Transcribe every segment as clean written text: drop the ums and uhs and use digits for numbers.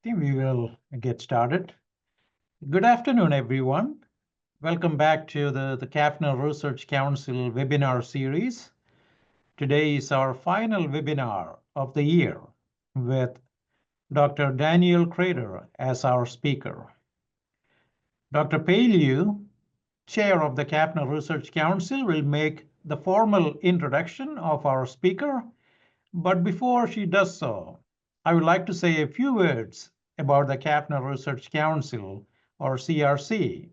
think we will get started. Good afternoon, everyone. Welcome back to the CAFNA Research Council webinar series. Today is our final webinar of the year with Dr. Daniel Credeur as our speaker. Dr. Pei Liu, chair of the CAFNA Research Council, will make the formal introduction of our speaker. But before she does so, I would like to say a few words about the CAFNA Research Council, or CRC.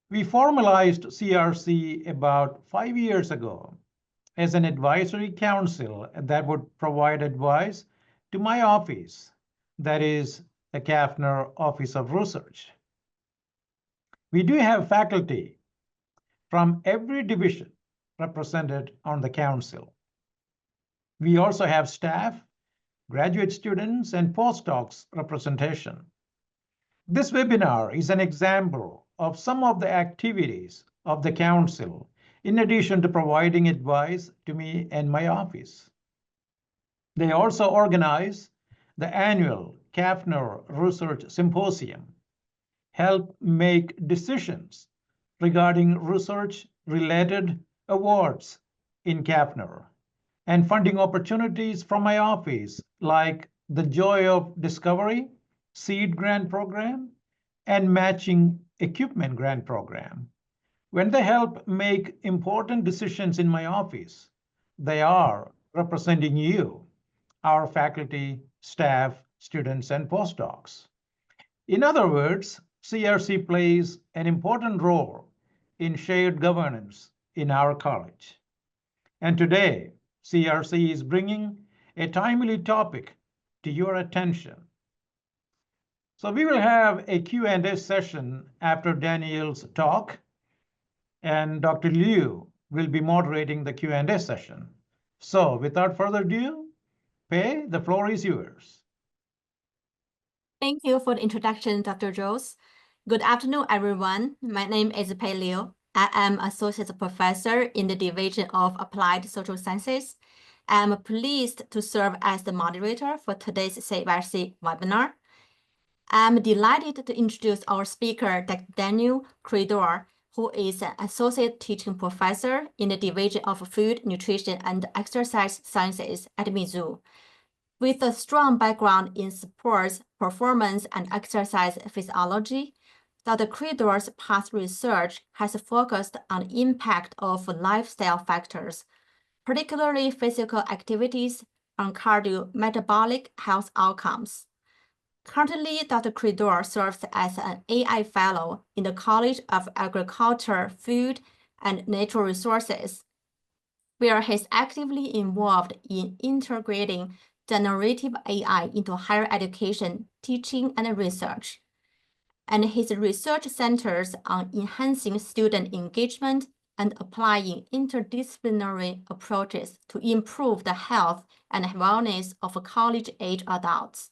We formalized CRC about 5 years ago as an advisory council that would provide advice to my office, that is the CAFNA Office of Research. We do have faculty from every division represented on the council. We also have staff, graduate students, and postdocs representation. This webinar is an example of some of the activities of the council, in addition to providing advice to me and my office. They also organize the annual CAFNA Research Symposium, help make decisions regarding research-related awards in CAFNA, and funding opportunities from my office, like the Joy of Discovery Seed Grant Program and Matching Equipment Grant Program. When they help make important decisions in my office, they are representing you, our faculty, staff, students, and postdocs. In other words, CRC plays an important role in shared governance in our college. And today, CRC is bringing a timely topic to your attention. So we will have a Q&A session after Daniel's talk, and Dr. Liu will be moderating the Q&A session. So without further ado, Pei, the floor is yours. Thank you for the introduction, Dr. Jones. Good afternoon, everyone. My name is Pei Liu. I am Associate Professor in the Division of Applied Social Sciences. I am pleased to serve as the moderator for today's CRC webinar. I'm delighted to introduce our speaker, Dr. Daniel Credeur, who is an Associate Teaching Professor in the Division of Food, Nutrition, and Exercise Sciences at Mizzou. With a strong background in sports, performance, and exercise physiology, Dr. Credeur's past research has focused on the impact of lifestyle factors, particularly physical activities, on cardiometabolic health outcomes. Currently, Dr. Credeur serves as an AI Fellow in the College of Agriculture, Food, and Natural Resources, where he's actively involved in integrating generative AI into higher education, teaching, and research. And his research centers on enhancing student engagement and applying interdisciplinary approaches to improve the health and wellness of college-age adults.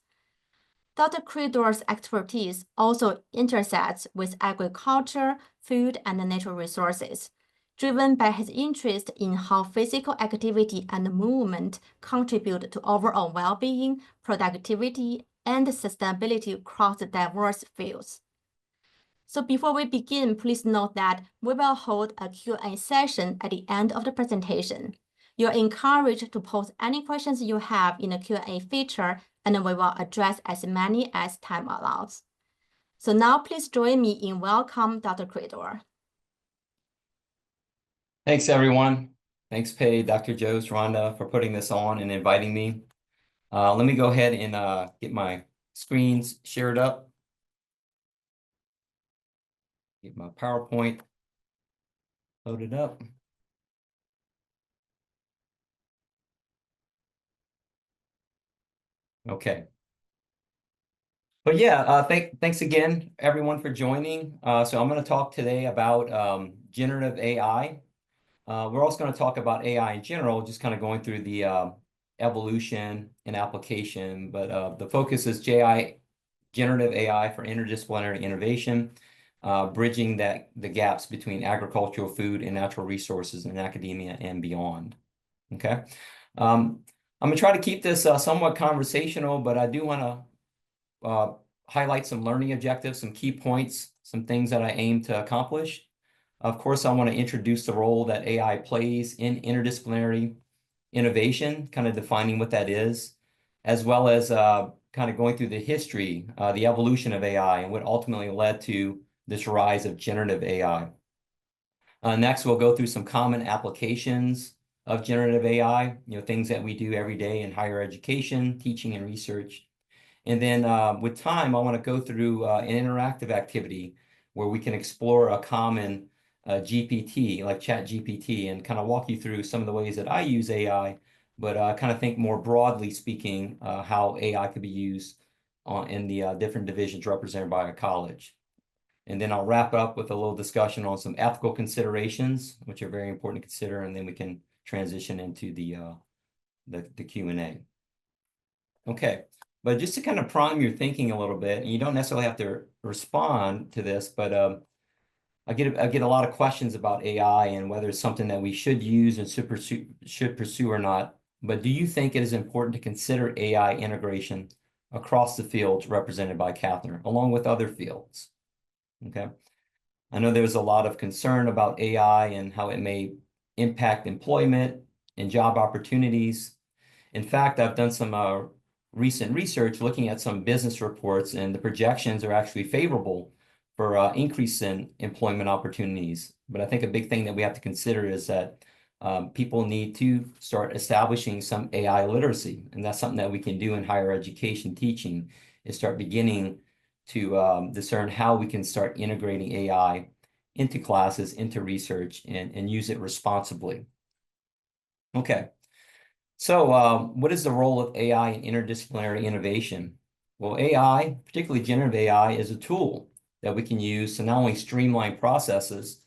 Dr. Credeur's expertise also intersects with agriculture, food, and natural resources, driven by his interest in how physical activity and movement contribute to overall well-being, productivity, and sustainability across diverse fields. So before we begin, please note that we will hold a Q&A session at the end of the presentation. You're encouraged to post any questions you have in the Q&A feature, and we will address as many as time allows. So now please join me in welcome Dr. Credeur. Thanks, everyone. Thanks, Pei, Dr. Joes, Rhonda, for putting this on and inviting me. Let me go ahead and get my screens shared up. Get my PowerPoint loaded up. Okay. But yeah, thanks again, everyone, for joining. So I'm going to talk today about generative AI. We're also going to talk about AI in general, just kind of going through the evolution and application. But the focus is generative AI for interdisciplinary innovation, bridging the gaps between agricultural, food, and natural resources in academia and beyond. Okay. I'm going to try to keep this somewhat conversational, but I do want to highlight some learning objectives, some key points, some things that I aim to accomplish. Of course, I want to introduce the role that AI plays in interdisciplinary innovation, kind of defining what that is, as well as kind of going through the history, the evolution of AI, and what ultimately led to this rise of generative AI. Next, we'll go through some common applications of generative AI, things that we do every day in higher education, teaching, and research. And then with time, I want to go through an interactive activity where we can explore a common GPT, like ChatGPT, and kind of walk you through some of the ways that I use AI, but kind of think more broadly speaking how AI could be used in the different divisions represented by a college. And then I'll wrap up with a little discussion on some ethical considerations, which are very important to consider, and then we can transition into the Q&A. Okay, but just to kind of prime your thinking a little bit, and you don't necessarily have to respond to this, but I get a lot of questions about AI and whether it's something that we should use and should pursue or not. But do you think it is important to consider AI integration across the fields represented by Kathner, along with other fields? Okay. I know there's a lot of concern about AI and how it may impact employment and job opportunities. In fact, I've done some recent research looking at some business reports, and the projections are actually favorable for increase in employment opportunities. But I think a big thing that we have to consider is that people need to start establishing some AI literacy. And that's something that we can do in higher education teaching, is start beginning to discern how we can start integrating AI into classes, into research, and use it responsibly. Okay, so what is the role of AI in interdisciplinary innovation? Well, AI, particularly generative AI, is a tool that we can use to not only streamline processes,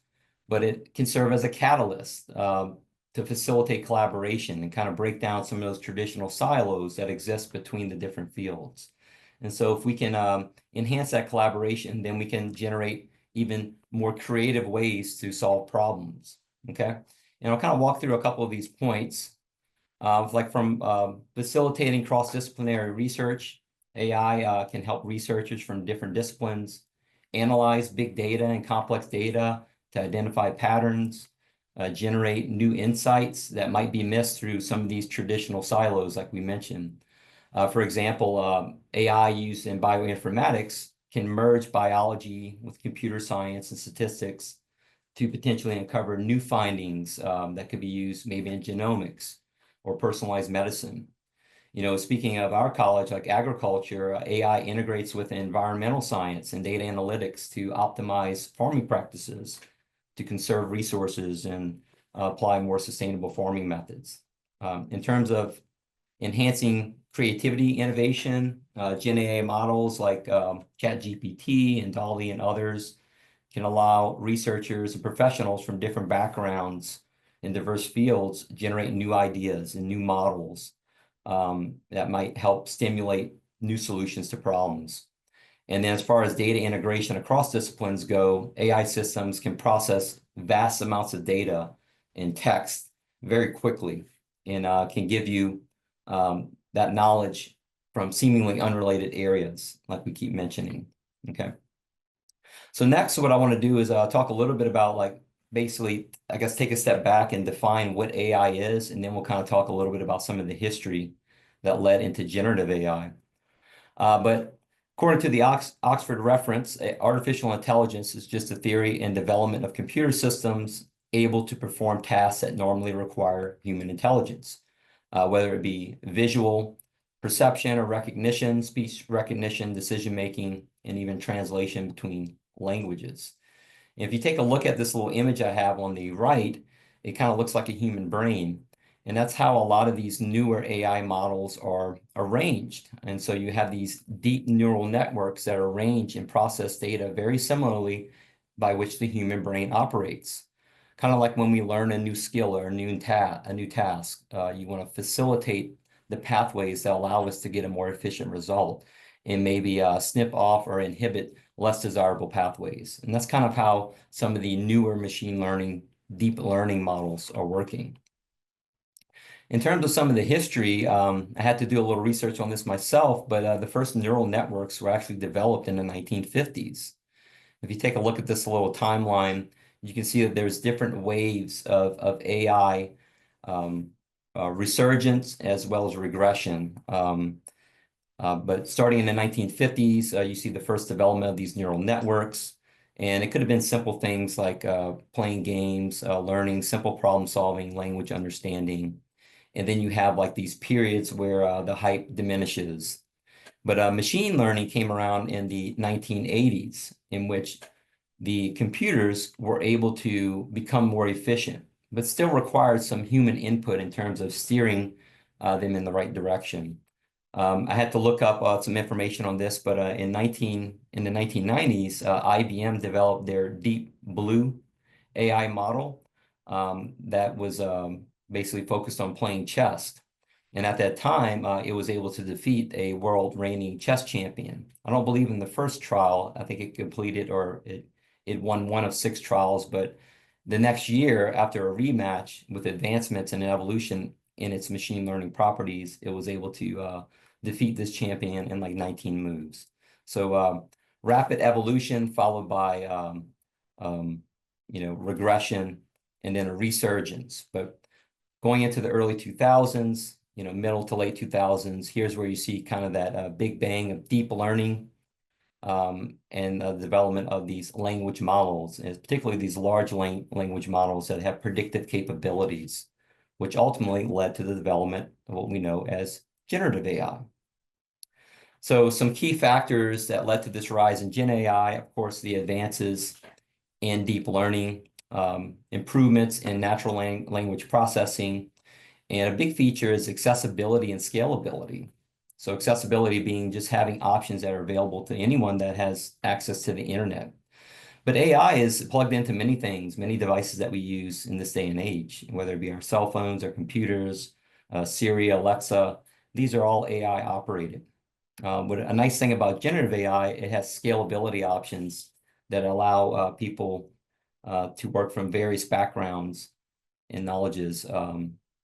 but it can serve as a catalyst to facilitate collaboration and kind of break down some of those traditional silos that exist between the different fields. And so if we can enhance that collaboration, then we can generate even more creative ways to solve problems, okay? And I'll kind of walk through a couple of these points, like from facilitating cross-disciplinary research. AI can help researchers from different disciplines analyze big data and complex data to identify patterns, generate new insights that might be missed through some of these traditional silos, like we mentioned. For example, AI used in bioinformatics can merge biology with computer science and statistics to potentially uncover new findings that could be used maybe in genomics or personalized medicine. Speaking of our college, like agriculture, AI integrates with environmental science and data analytics to optimize farming practices, to conserve resources and apply more sustainable farming methods. In terms of enhancing creativity, innovation, Gen AI models like ChatGPT and DALL-E and others can allow researchers and professionals from different backgrounds in diverse fields generate new ideas and new models that might help stimulate new solutions to problems. And then as far as data integration across disciplines go, AI systems can process vast amounts of data and text very quickly and can give you that knowledge from seemingly unrelated areas, like we keep mentioning, okay? So next, what I want to do is talk a little bit about, basically, I guess, take a step back and define what AI is, and then we'll kind of talk a little bit about some of the history that led into generative AI. But according to the Oxford reference, artificial intelligence is just a theory and development of computer systems able to perform tasks that normally require human intelligence, whether it be visual perception or recognition, speech recognition, decision-making, and even translation between languages. And if you take a look at this little image I have on the right, it kind of looks like a human brain. And that's how a lot of these newer AI models are arranged. And so you have these deep neural networks that arrange and process data very similarly by which the human brain operates. Kind of like when we learn a new skill or a new task, you want to facilitate the pathways that allow us to get a more efficient result and maybe snip off or inhibit less desirable pathways. And that's kind of how some of the newer machine learning, deep learning models are working. In terms of some of the history, I had to do a little research on this myself, but the first neural networks were actually developed in the 1950s. If you take a look at this little timeline, you can see that there's different waves of AI resurgence as well as regression. But starting in the 1950s, you see the first development of these neural networks. And it could have been simple things like playing games, learning, simple problem solving, language understanding. And then you have like these periods where the hype diminishes. But machine learning came around in the 1980s, in which the computers were able to become more efficient, but still required some human input in terms of steering them in the right direction. I had to look up some information on this, but in the 1990s, IBM developed their Deep Blue AI model that was basically focused on playing chess. And at that time, it was able to defeat a world reigning chess champion. I don't believe in the first trial. I think it completed, or it won one of 6 trials. But the next year, after a rematch with advancements and evolution in its machine learning properties, it was able to defeat this champion in like 19 moves. So rapid evolution followed by regression and then a resurgence. But going into the early 2000s, middle to late 2000s, here's where you see kind of that big bang of deep learning and the development of these language models, and particularly these large language models that have predictive capabilities, which ultimately led to the development of what we know as generative AI. So some key factors that led to this rise in Gen AI, of course, the advances in deep learning, improvements in natural language processing, and a big feature is accessibility and scalability. So accessibility being just having options that are available to anyone that has access to the internet. But AI is plugged into many things, many devices that we use in this day and age, whether it be our cell phones or computers, Siri, Alexa, these are all AI operated. What a nice thing about generative AI, it has scalability options that allow people to work from various backgrounds and knowledges.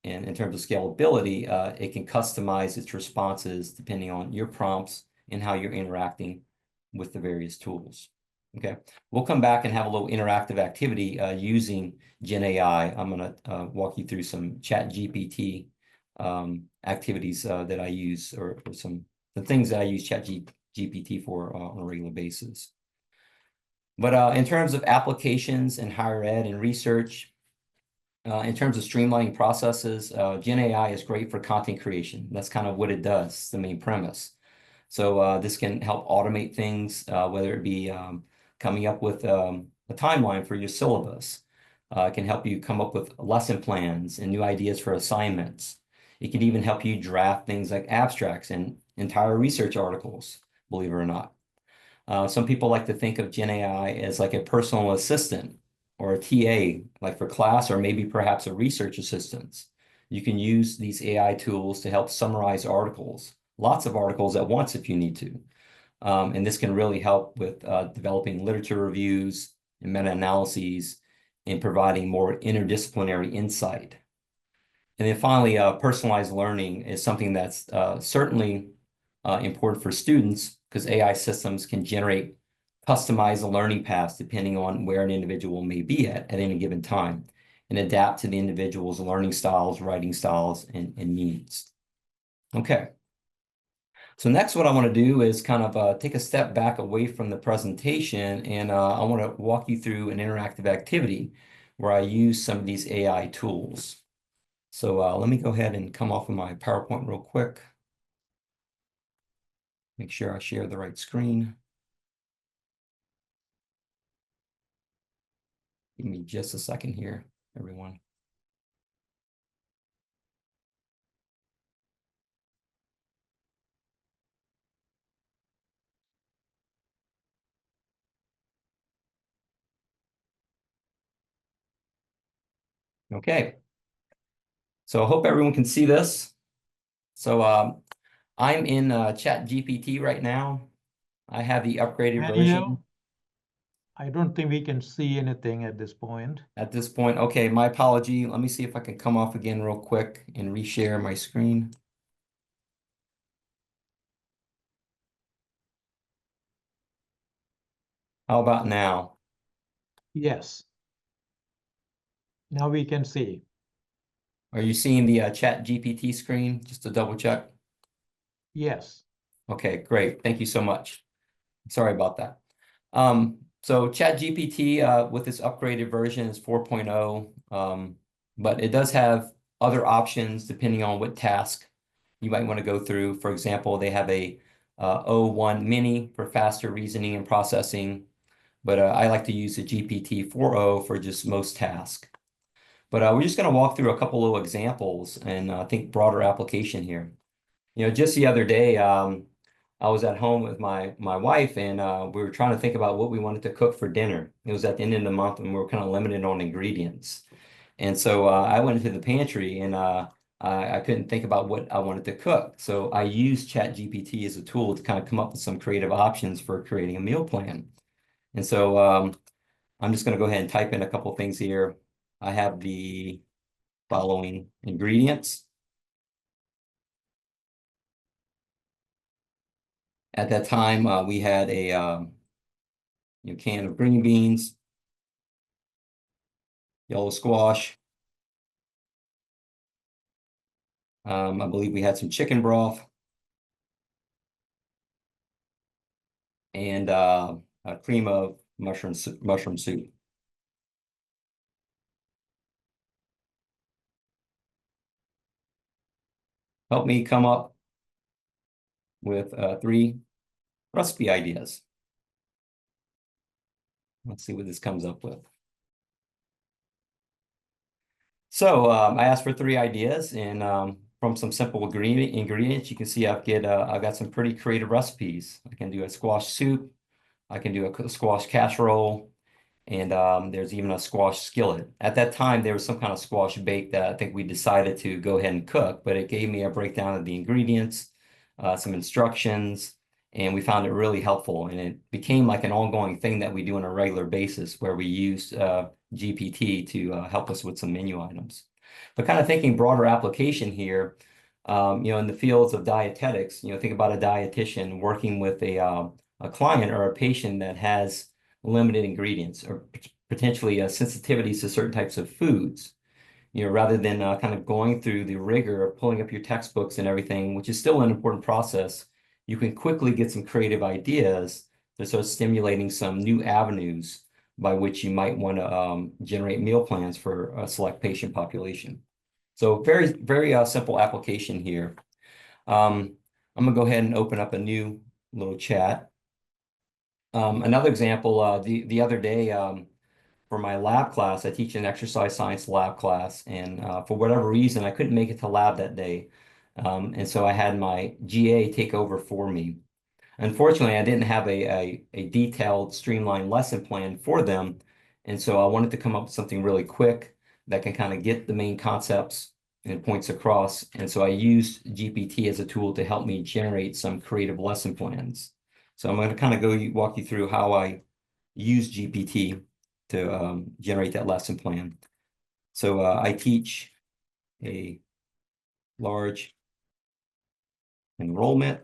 And in terms of scalability, it can customize its responses depending on your prompts and how you're interacting with the various tools. Okay, we'll come back and have a little interactive activity using Gen AI. I'm going to walk you through some ChatGPT activities that I use, or the things that I use ChatGPT for on a regular basis. But in terms of applications in higher ed and research, in terms of streamlining processes, Gen AI is great for content creation. That's kind of what it does, it's the main premise. So this can help automate things, whether it be coming up with a timeline for your syllabus. It can help you come up with lesson plans and new ideas for assignments. It can even help you draft things like abstracts and entire research articles, believe it or not. Some people like to think of Gen AI as like a personal assistant or a TA, like for class, or maybe perhaps a research assistant. You can use these AI tools to help summarize articles, lots of articles at once if you need to. And this can really help with developing literature reviews and meta-analyses and providing more interdisciplinary insight. And then finally, personalized learning is something that's certainly important for students, because AI systems can generate customized learning paths depending on where an individual may be at any given time, and adapt to the individual's learning styles, writing styles, and needs. Okay. So next, what I want to do is kind of take a step back away from the presentation, and I want to walk you through an interactive activity where I use some of these AI tools. So let me go ahead and come off of my PowerPoint real quick. Make sure I share the right screen. Give me just a second here, everyone. Okay. So I hope everyone can see this. So I'm in ChatGPT right now. I have the upgraded version. I don't think we can see anything at this point. At this point, okay, my apology. Let me see if I can come off again real quick and reshare my screen. How about now? Yes. Now we can see. Are you seeing the Chat GPT screen? Just to double check. Yes. Okay, great. Thank you so much. Sorry about that. So ChatGPT with this upgraded version is 4.0, but it does have other options depending on what task you might want to go through. For example, they have a O1 mini for faster reasoning and processing, but I like to use the GPT 4.0 for just most tasks. But we're just going to walk through a couple of examples and I think broader application here. Just the other day, I was at home with my wife and we were trying to think about what we wanted to cook for dinner. It was at the end of the month and we were kind of limited on ingredients. And so I went into the pantry and I couldn't think about what I wanted to cook. So I used ChatGPT as a tool to kind of come up with some creative options for creating a meal plan. And so I'm just going to go ahead and type in a couple things here. I have the following ingredients. At that time, we had a can of green beans, yellow squash. I believe we had some chicken broth and a cream of mushroom soup. Help me come up with 3 recipe ideas. Let's see what this comes up with. So I asked for 3 ideas, and from some simple ingredients, you can see I've got some pretty creative recipes. I can do a squash soup, I can do a squash casserole, and there's even a squash skillet. At that time, there was some kind of squash bake that I think we decided to go ahead and cook, but it gave me a breakdown of the ingredients, some instructions, and we found it really helpful. And it became like an ongoing thing that we do on a regular basis where we use GPT to help us with some menu items. But kind of thinking broader application here, in the fields of dietetics, think about a dietitian working with a client or a patient that has limited ingredients or potentially sensitivities to certain types of foods. Rather than kind of going through the rigor of pulling up your textbooks and everything, which is still an important process, you can quickly get some creative ideas that start stimulating some new avenues by which you might want to generate meal plans for a select patient population. So very, very simple application here. I'm going to go ahead and open up a new little chat. Another example, the other day, for my lab class, I teach an exercise science lab class, and for whatever reason, I couldn't make it to lab that day. And so I had my GA take over for me. Unfortunately, I didn't have a detailed, streamlined lesson plan for them. And so I wanted to come up with something really quick that can kind of get the main concepts and points across. And so I used GPT as a tool to help me generate some creative lesson plans. So I'm going to kind of walk you through how I use GPT to generate that lesson plan. So I teach a large enrollment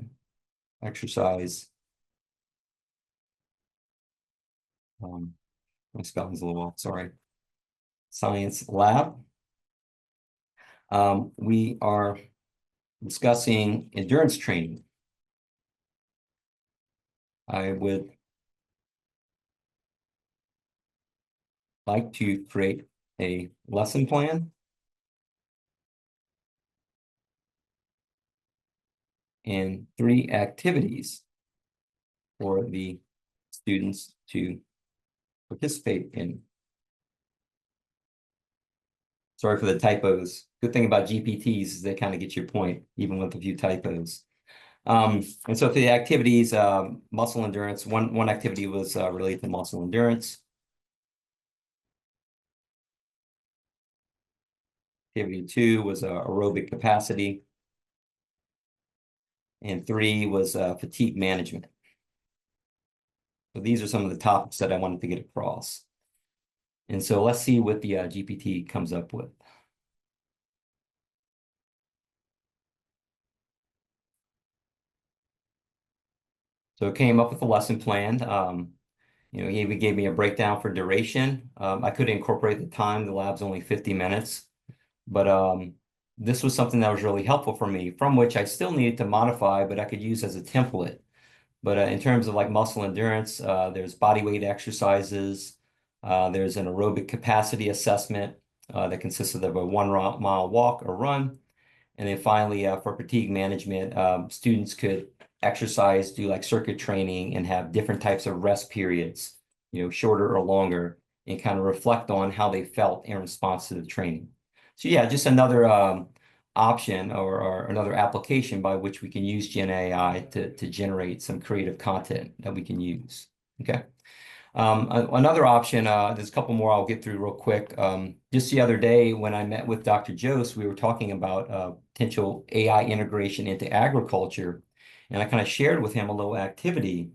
exercise. My spelling's a little off, sorry. Science lab. We are discussing endurance training. I would like to create a lesson plan and 3 activities for the students to participate in. Sorry for the typos. Good thing about GPTs is they kind of get your point, even with a few typos. And so for the activities, muscle endurance, one activity was related to muscle endurance. Activity 2 was aerobic capacity. And 3 was fatigue management. So these are some of the topics that I wanted to get across. And so let's see what the GPT comes up with. So it came up with a lesson plan. You know, he even gave me a breakdown for duration. I could incorporate the time. The lab's only 50 minutes. But this was something that was really helpful for me, from which I still needed to modify, but I could use as a template. But in terms of like muscle endurance, there's body weight exercises. There's an aerobic capacity assessment that consisted of a 1 mile walk or run. And then finally, for fatigue management, students could exercise, do like circuit training, and have different types of rest periods, you know, shorter or longer, and kind of reflect on how they felt in response to the training. So yeah, just another option or another application by which we can use Gen AI to generate some creative content that we can use. Okay. Another option, there's a couple more I'll get through real quick. Just the other day when I met with Dr. Jose, we were talking about potential AI integration into agriculture. And I kind of shared with him a little activity.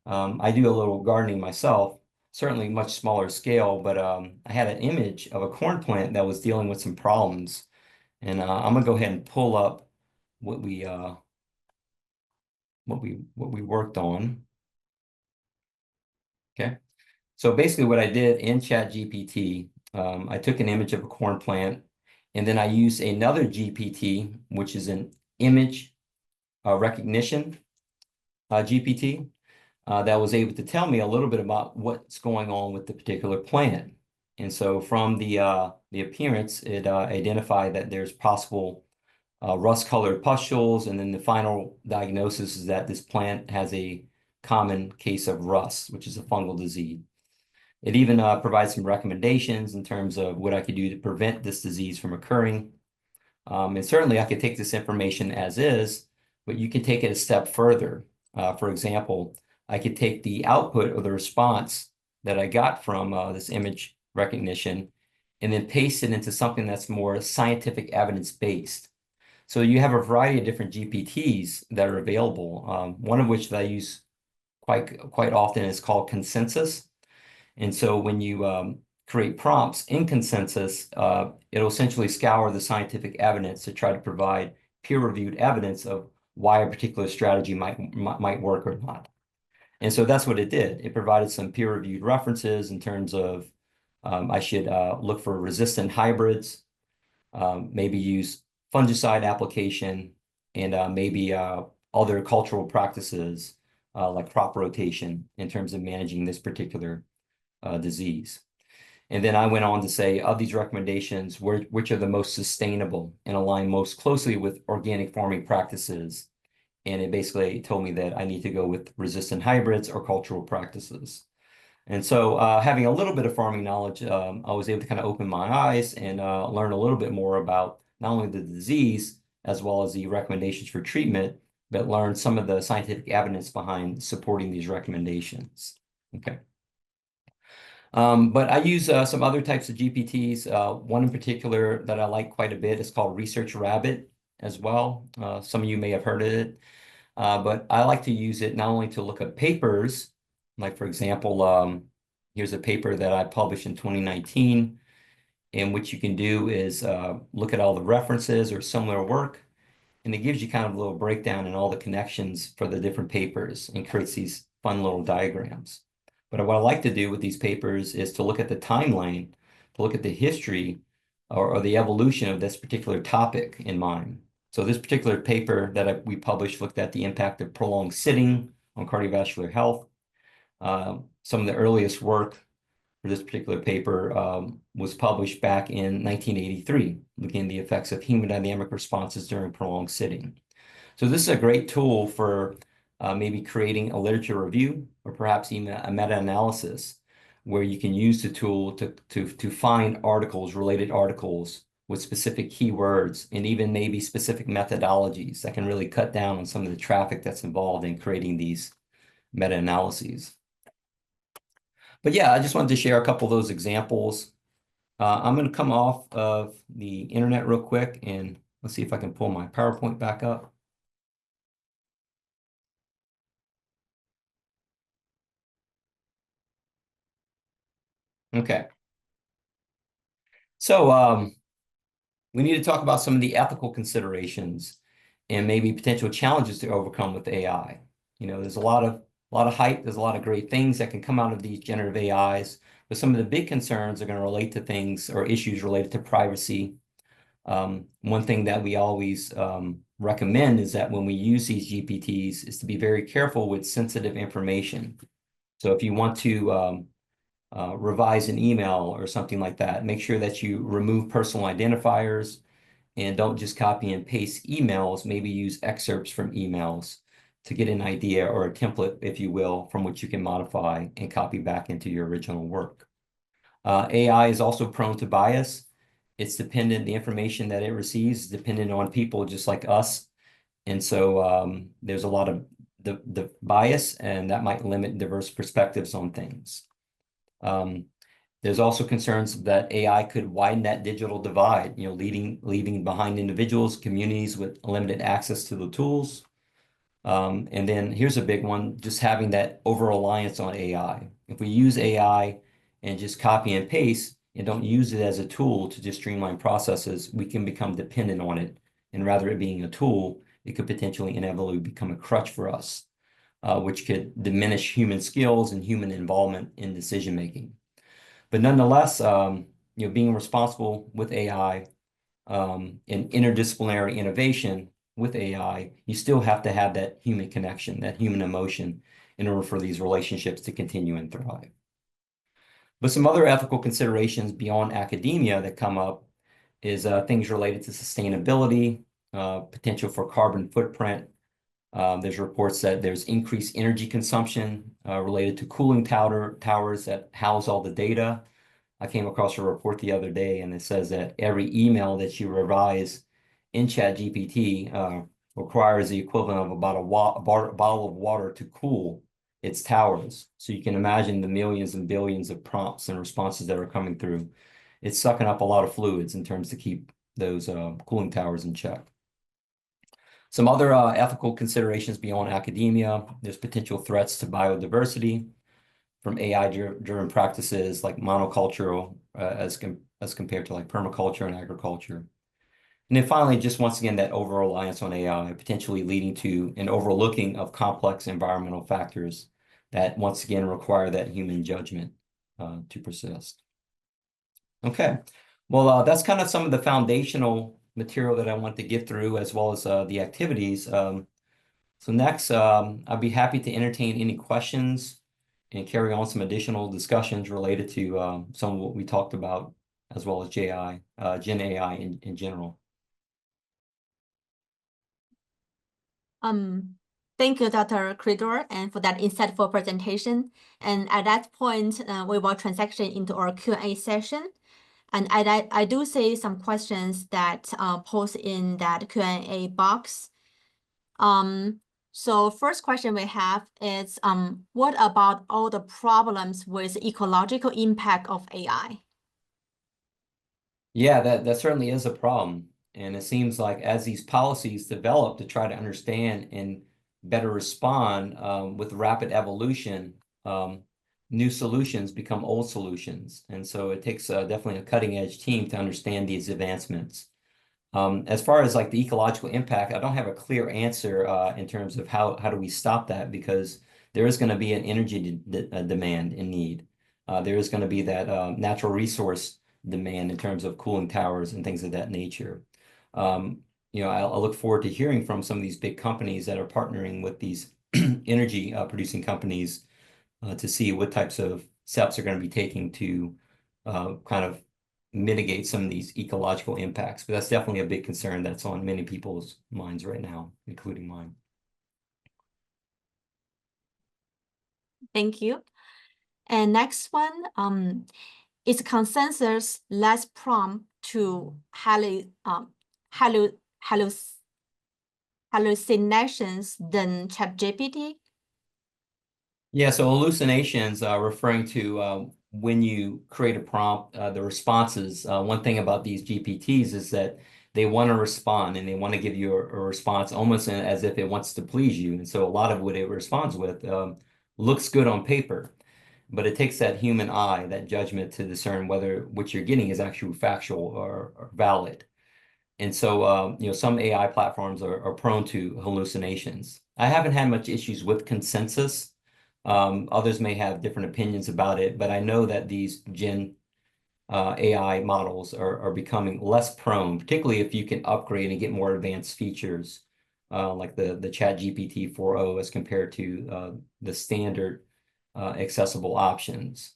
I do a little gardening myself, certainly much smaller scale, but I had an image of a corn plant that was dealing with some problems. And I'm gonna go ahead and pull up what we worked on. Okay. So basically what I did in ChatGPT, I took an image of a corn plant, and then I used another GPT, which is an image recognition GPT, that was able to tell me a little bit about what's going on with the particular plant. And so from the appearance, it identified that there's possible rust-colored pustules, and then the final diagnosis is that this plant has a common case of rust, which is a fungal disease. It even provides some recommendations in terms of what I could do to prevent this disease from occurring. And certainly I could take this information as is, but you can take it a step further. For example, I could take the output or the response that I got from this image recognition and then paste it into something that's more scientific evidence-based. So you have a variety of different GPTs that are available. One of which that I use quite often is called Consensus. And so when you create prompts in Consensus, it'll essentially scour the scientific evidence to try to provide peer-reviewed evidence of why a particular strategy might work or not. And so that's what it did. It provided some peer-reviewed references in terms of I should look for resistant hybrids, maybe use fungicide application, and maybe other cultural practices like crop rotation in terms of managing this particular disease. And then I went on to say, of these recommendations, which are the most sustainable and align most closely with organic farming practices? And it basically told me that I need to go with resistant hybrids or cultural practices. And so having a little bit of farming knowledge, I was able to kind of open my eyes and learn a little bit more about not only the disease, as well as the recommendations for treatment, but learn some of the scientific evidence behind supporting these recommendations. Okay. But I use some other types of GPTs. One in particular that I like quite a bit is called Research Rabbit as well. Some of you may have heard of it, but I like to use it not only to look at papers, like for example, here's a paper that I published in 2019, and what you can do is look at all the references or similar work, and it gives you kind of a little breakdown and all the connections for the different papers and creates these fun little diagrams. But what I like to do with these papers is to look at the timeline, to look at the history or the evolution of this particular topic in mind. So this particular paper that we published looked at the impact of prolonged sitting on cardiovascular health. Some of the earliest work for this particular paper was published back in 1983, looking at the effects of hemodynamic responses during prolonged sitting. So this is a great tool for maybe creating a literature review or perhaps even a meta-analysis where you can use the tool to find articles, related articles with specific keywords and even maybe specific methodologies that can really cut down on some of the traffic that's involved in creating these meta-analyses. But yeah, I just wanted to share a couple of those examples. I'm going to come off of the internet real quick and let's see if I can pull my PowerPoint back up. Okay. So we need to talk about some of the ethical considerations and maybe potential challenges to overcome with AI. You know, there's a lot of hype, there's a lot of great things that can come out of these generative AIs, but some of the big concerns are going to relate to things or issues related to privacy. One thing that we always recommend is that when we use these GPTs is to be very careful with sensitive information. So if you want to revise an email or something like that, make sure that you remove personal identifiers and don't just copy and paste emails, maybe use excerpts from emails to get an idea or a template, if you will, from which you can modify and copy back into your original work. AI is also prone to bias. It's dependent, the information that it receives is dependent on people just like us. And so there's a lot of the bias, and that might limit diverse perspectives on things. There's also concerns that AI could widen that digital divide, you know, leaving behind individuals, communities with limited access to the tools. And then here's a big one, just having that over-reliance on AI. If we use AI and just copy and paste and don't use it as a tool to just streamline processes, we can become dependent on it. And rather it being a tool, it could potentially inevitably become a crutch for us, which could diminish human skills and human involvement in decision-making. But nonetheless, you know, being responsible with AI and interdisciplinary innovation with AI, you still have to have that human connection, that human emotion, in order for these relationships to continue and thrive. But some other ethical considerations beyond academia that come up is things related to sustainability, potential for carbon footprint. There's reports that there's increased energy consumption related to cooling towers that house all the data. I came across a report the other day, and it says that every email that you revise in ChatGPT requires the equivalent of about a bottle of water to cool its towers. So you can imagine the millions and billions of prompts and responses that are coming through. It's sucking up a lot of fluids in terms to keep those cooling towers in check. Some other ethical considerations beyond academia, there's potential threats to biodiversity from AI-driven practices like monoculture as compared to like permaculture and agriculture. And then finally, just once again, that over-reliance on AI potentially leading to an overlooking of complex environmental factors that once again require that human judgment to persist. Okay, well, that's kind of some of the foundational material that I want to get through, as well as the activities. So next, I'd be happy to entertain any questions and carry on some additional discussions related to some of what we talked about, as well as Gen AI in general. Thank you, Dr. Credeur, and for that insightful presentation. And at that point, we will transition into our Q&A session. And I do see some questions that post in that Q&A box. So first question we have is, what about all the problems with ecological impact of AI? Yeah, that certainly is a problem. And it seems like as these policies develop to try to understand and better respond with rapid evolution, new solutions become old solutions. And so it takes definitely a cutting edge team to understand these advancements. As far as like the ecological impact, I don't have a clear answer in terms of how do we stop that, because there is going to be an energy demand and need. There is going to be that natural resource demand in terms of cooling towers and things of that nature. You know, I look forward to hearing from some of these big companies that are partnering with these energy producing companies to see what types of steps are going to be taking to kind of mitigate some of these ecological impacts. But that's definitely a big concern that's on many people's minds right now, including mine. Thank you. And next one, is consensus less prone to hallucinations than ChatGPT? Yeah, so hallucinations referring to when you create a prompt, the responses. One thing about these GPTs is that they want to respond, and they want to give you a response almost as if it wants to please you. And so a lot of what it responds with looks good on paper. but it takes that human eye, that judgment to discern whether what you're getting is actually factual or valid. And so, some AI platforms are prone to hallucinations. I haven't had much issues with consensus. Others may have different opinions about it, but I know that these AI models are becoming less prone, particularly if you can upgrade and get more advanced features, like the Chat GPT 4.0 as compared to the standard accessible options.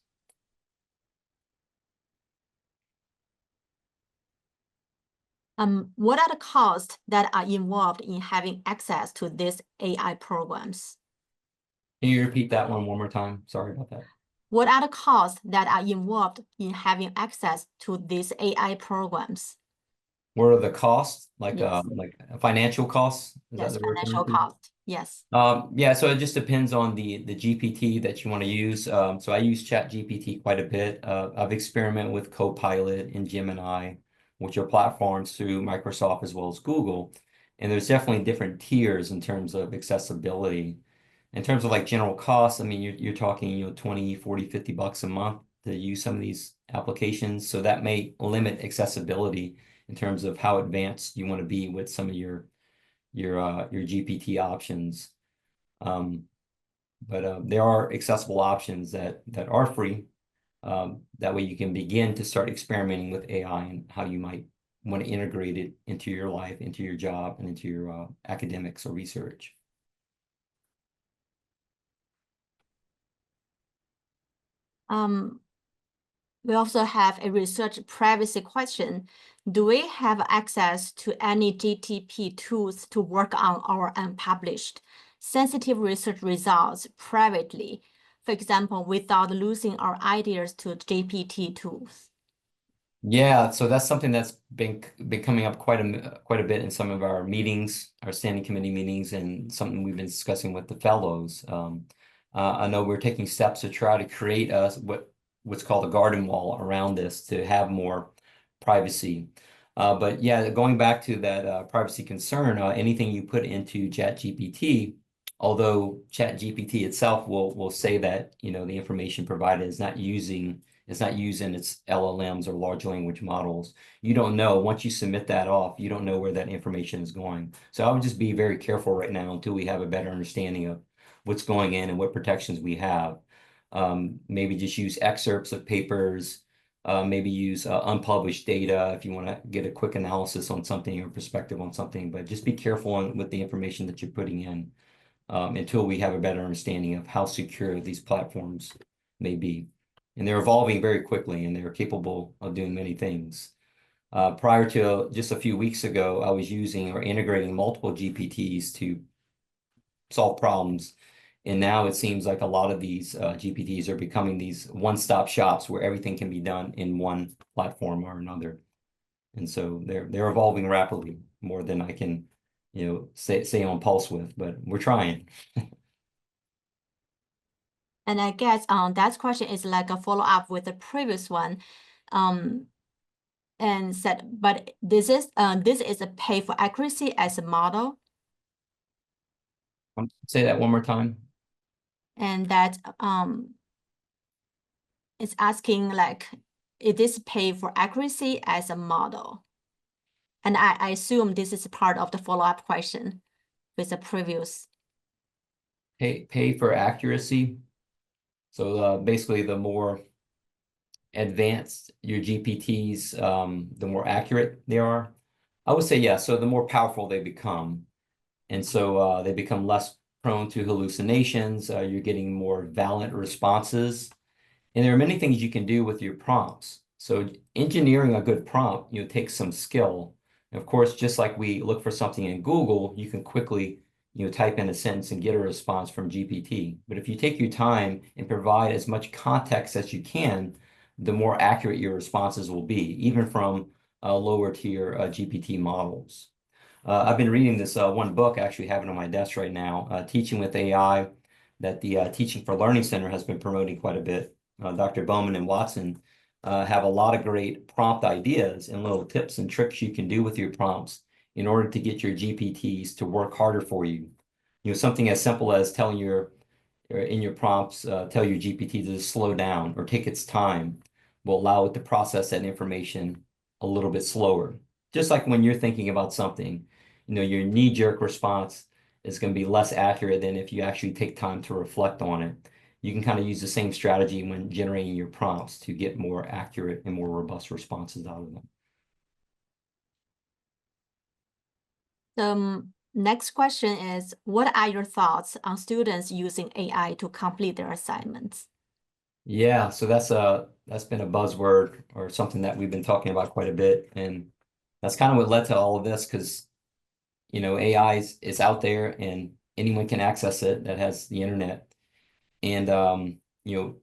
What are the costs that are involved in having access to these AI programs? Can you repeat that one more time? Sorry about that. What are the costs that are involved in having access to these AI programs? What are the costs, like Yes. like financial costs? Is Yes, that the word? financial cost. Yes. Yeah, so it just depends on the GPT that you want to use. So I use Chat GPT quite a bit. I've experimented with Copilot and Gemini, which are platforms through Microsoft as well as Google. And there's definitely different tiers in terms of accessibility. In terms of like general costs, I mean, you're talking, 20, 40, $50 a month to use some of these applications. So that may limit accessibility in terms of how advanced you want to be with some of your GPT options. But there are accessible options that are free. That way you can begin to start experimenting with AI and how you might want to integrate it into your life, into your job, and into your academics or research. We also have a research privacy question. Do we have access to any GTP tools to work on our unpublished sensitive research results privately, for example, without losing our ideas to GPT tools? Yeah, so that's something that's been coming up quite a bit in some of our meetings, our standing committee meetings, and something we've been discussing with the fellows. I know we're taking steps to try to create what's called a garden wall around this to have more privacy. But yeah, going back to that privacy concern, anything you put into ChatGPT, although ChatGPT itself will say that the information provided is not using its LLMs or large language models. You don't know, once you submit that off, you don't know where that information is going. So I would just be very careful right now until we have a better understanding of what's going in and what protections we have. Maybe just use excerpts of papers, maybe use unpublished data if you want to get a quick analysis on something or perspective on something, but just be careful with the information that you're putting in until we have a better understanding of how secure these platforms may be. And they're evolving very quickly, and they're capable of doing many things. Prior to just a few weeks ago, I was using or integrating multiple GPTs to solve problems. And now it seems like a lot of these GPTs are becoming these one-stop shops where everything can be done in one platform or another. And so they're evolving rapidly, more than I can, say on pulse with, but we're trying. And I guess that question is like a follow-up with the previous one. And said, but this is a pay for accuracy as a model. Say that one more time. And that it's asking like, it is pay for accuracy as a model. And I assume this is part of the follow-up question with the previous. Pay for accuracy. So basically, the more advanced your GPTs, the more accurate they are. I would say yes. So the more powerful they become. And so they become less prone to hallucinations. You're getting more valid responses. And there are many things you can do with your prompts. So engineering a good prompt, takes some skill. And of course, just like we look for something in Google, you can quickly, type in a sentence and get a response from GPT. But if you take your time and provide as much context as you can, the more accurate your responses will be, even from lower tier GPT models. I've been reading this one book, actually have it on my desk right now, Teaching with AI, that the Teaching for Learning Center has been promoting quite a bit. Dr. Bowman and Watson have a lot of great prompt ideas and little tips and tricks you can do with your prompts in order to get your GPTs to work harder for you. Something as simple as telling your in your prompts, tell your GPT to slow down or take its time, will allow it to process that information a little bit slower. Just like when you're thinking about something, your knee-jerk response is going to be less accurate than if you actually take time to reflect on it. You can kind of use the same strategy when generating your prompts to get more accurate and more robust responses out of them. The next question is, what are your thoughts on students using AI to complete their assignments? Yeah, so that's been a buzzword or something that we've been talking about quite a bit, and that's kind of what led to all of this, because AI is out there and anyone can access it that has the internet. And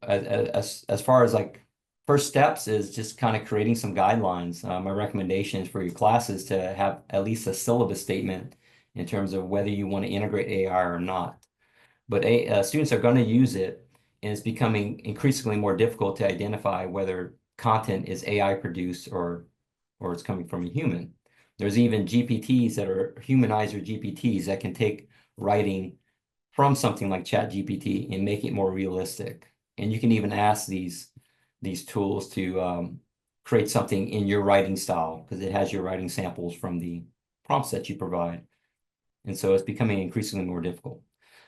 as far as like first steps is just kind of creating some guidelines. My recommendations for your classes to have at least a syllabus statement in terms of whether you want to integrate AI or not. But students are going to use it, and it's becoming increasingly more difficult to identify whether content is AI produced or it's coming from a human. There's even GPTs that are humanizer GPTs that can take writing from something like ChatGPT and make it more realistic. And you can even ask these tools to create something in your writing style, because it has your writing samples from the prompts that you provide. And so it's becoming increasingly more difficult.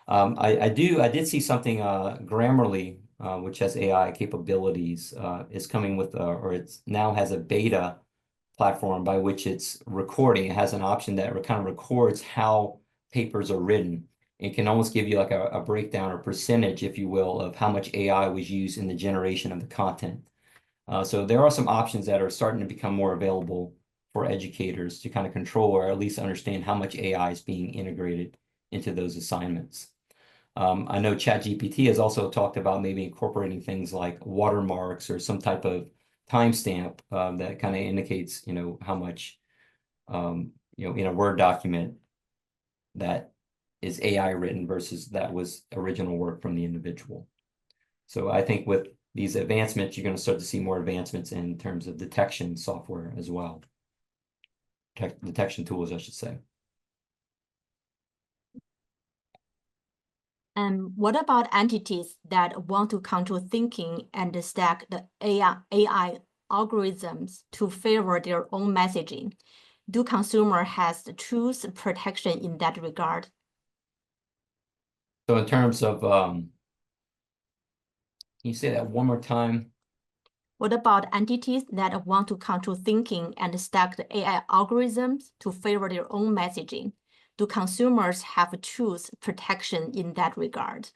I did see something, Grammarly, which has AI capabilities, is coming with, or it's now has a beta platform by which it's recording. It has an option that kind of records how papers are written. It can almost give you like a breakdown or percentage, if you will, of how much AI was used in the generation of the content. So there are some options that are starting to become more available for educators to kind of control or at least understand how much AI is being integrated into those assignments. I know ChatGPT has also talked about maybe incorporating things like watermarks or some type of timestamp that kind of indicates, how much, in a Word document that is AI written versus that was original work from the individual. So I think with these advancements, you're going to start to see more advancements in terms of detection software as well. Detection tools, I should say. And what about entities that want to control thinking and stack the AI algorithms to favor their own messaging? Do consumers have the choose protection in that regard? So in terms of, can you say that one more time? What about entities that want to control thinking and stack the AI algorithms to favor their own messaging? Do consumers have choose protection in that regard?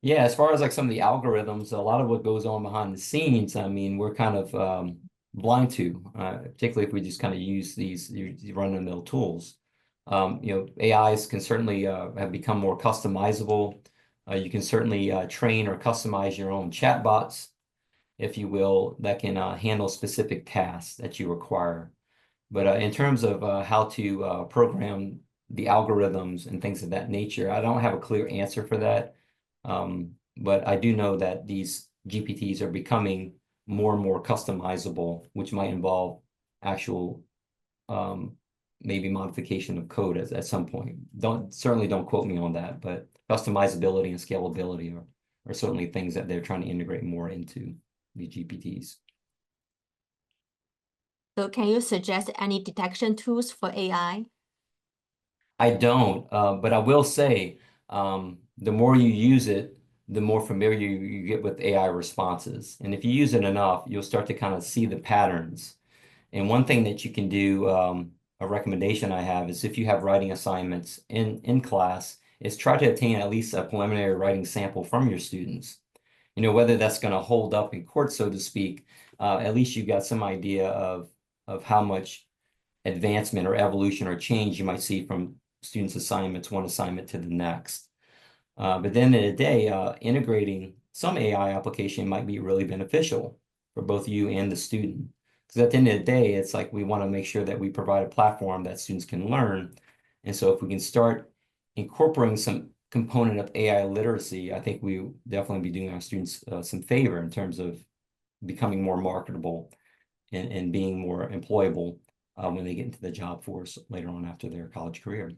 Yeah, as far as like some of the algorithms, a lot of what goes on behind the scenes, I mean, we're kind of blind to, particularly if we just kind of use these run-of-the-mill tools. AIs can certainly have become more customizable. You can certainly train or customize your own chatbots, if you will, that can handle specific tasks that you require. But in terms of how to program the algorithms and things of that nature, I don't have a clear answer for that. But I do know that these GPTs are becoming more and more customizable, which might involve actual maybe modification of code at some point. Certainly don't quote me on that, but customizability and scalability are certainly things that they're trying to integrate more into the GPTs. So can you suggest any detection tools for AI? I don't, but I will say, the more you use it, the more familiar you get with AI responses. And if you use it enough, you'll start to kind of see the patterns. And one thing that you can do, a recommendation I have, is if you have writing assignments in class, is try to obtain at least a preliminary writing sample from your students. Whether that's going to hold up in court, so to speak, at least you've got some idea of how much advancement or evolution or change you might see from students' assignments, one assignment to the next. But then in the day, integrating some AI application might be really beneficial for both you and the student. Because at the end of the day, it's like we want to make sure that we provide a platform that students can learn. And so if we can start incorporating some component of AI literacy, I think we definitely be doing our students some favor in terms of becoming more marketable and being more employable when they get into the job force later on after their college career.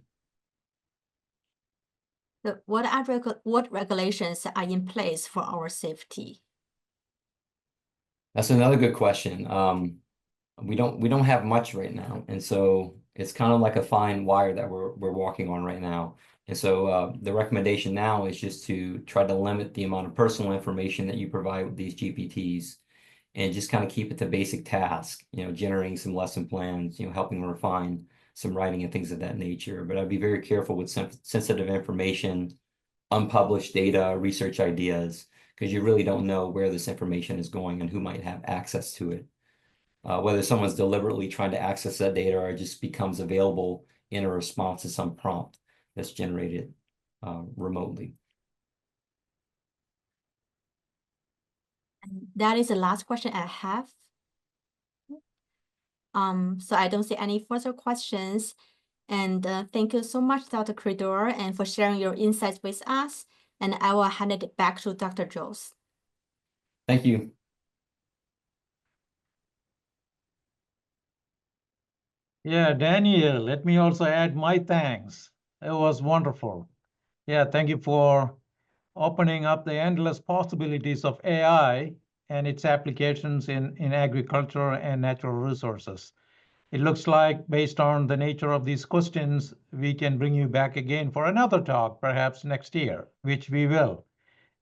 What regulations are in place for our safety? That's another good question. We don't have much right now, and so it's kind of like a fine wire that we're walking on right now. And so the recommendation now is just to try to limit the amount of personal information that you provide with these GPTs, and just kind of keep it to basic tasks. Generating some lesson plans, helping refine some writing and things of that nature. But I'd be very careful with sensitive information, unpublished data, research ideas, because you really don't know where this information is going and who might have access to it. Whether someone's deliberately trying to access that data or it just becomes available in a response to some prompt that's generated remotely. And that is the last question I have. So I don't see any further questions. And thank you so much, Dr. Credeur, and for sharing your insights with us. And I will hand it back to Dr. Jones. Thank you. Yeah, Daniel, let me also add my thanks. It was wonderful. Yeah, thank you for opening up the endless possibilities of AI and its applications in agriculture and natural resources. It looks like, based on the nature of these questions, we can bring you back again for another talk, perhaps next year, which we will.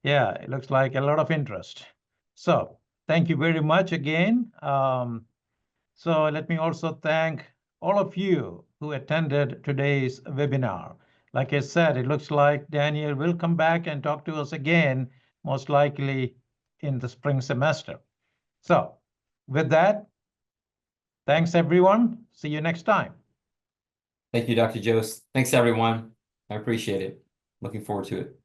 Yeah, it looks like a lot of interest. So thank you very much again. So let me also thank all of you who attended today's webinar. Like I said, it looks like Daniel will come back and talk to us again, most likely in the spring semester. So with that, thanks everyone. See you next time. Thank you, Dr. Jost. Thanks, everyone. I appreciate it. Looking forward to it.